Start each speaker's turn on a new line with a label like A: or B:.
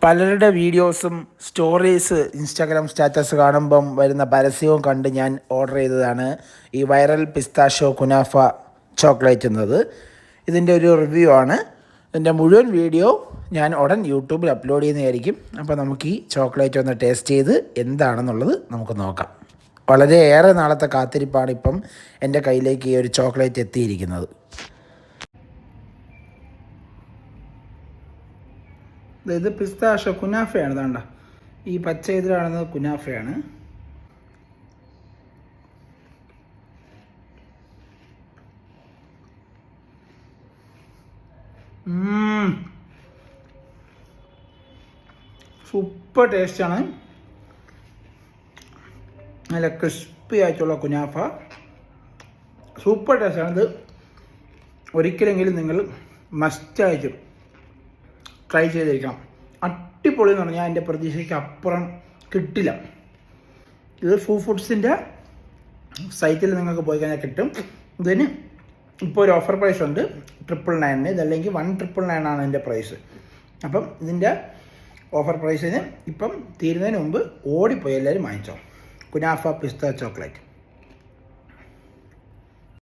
A: പലരുടെ വീഡിയോസും stories Instagram status കാണുമ്പം വരുന്ന പരസ്യവും കണ്ട് ഞാൻ ഓർഡർ ചെയ്തതാണ് ഈ വൈറൽ പിസ്താഷ്യോ കുനാഫ ചോക്ലേറ്റ് എന്നത്. ഇതിൻ്റെ ഒരു റിവ്യൂ ആണ്. ഇതിൻ്റെ മുഴുവൻ വീഡിയോ ഞാൻ ഉടൻ യൂട്യൂബിൽ അപ്ലോഡ് ചെയ്യുന്നതായിരിക്കും. അപ്പോൾ നമുക്ക് ഈ ചോക്ലേറ്റ് ഒന്ന് ടേസ്റ്റ് ചെയ്ത് എന്താണെന്നുള്ളത് നമുക്ക് നോക്കാം. വളരെയേറെ നാളത്തെ കാത്തിരിപ്പാണ് ഇപ്പം എൻ്റെ കയ്യിലേക്ക് ഈ ഒരു ചോക്ലേറ്റ് എത്തിയിരിക്കുന്നത്. ഇത് പിസ്താഷ്യോ കുനാഫയാണ്. വേണ്ട, ഈ പച്ച ഇതിൽ കാണുന്നത് കുനാഫയാണ്. സൂപ്പർ ടേസ്റ്റാണ്. നല്ല ക്രിസ്പി ആയിട്ടുള്ള കുനാഫ സൂപ്പർ ടേസ്റ്റാണ്. ഇത് ഒരിക്കലെങ്കിലും നിങ്ങൾ മസ്റ്റായിട്ടും ട്രൈ ചെയ്തിരിക്കണം. അടിപൊളി എന്ന് പറഞ്ഞാൽ എൻ്റെ പ്രതീക്ഷയ്ക്ക് അപ്പുറം കിട്ടില്ല. ഇത് ഫുഡ്സിൻ്റെ സൈറ്റിൽ നിങ്ങൾക്ക് പോയി കഴിഞ്ഞാൽ കിട്ടും. ഇതിന് ഇപ്പോൾ ഒരു ഓഫർ പ്രൈസ് ഉണ്ട് 999. ഇതല്ലെങ്കിൽ 1,999 ആണ് ഇതിൻ്റെ പ്രൈസ്. അപ്പം ഇതിൻ്റെ ഓഫർ പ്രൈസിന് ഇപ്പം തീരുന്നതിന് മുമ്പ് ഓടിപ്പോയി എല്ലാവരും വാങ്ങിച്ചോ കുനാഫ പിസ്ത ചോക്ലേറ്റ്.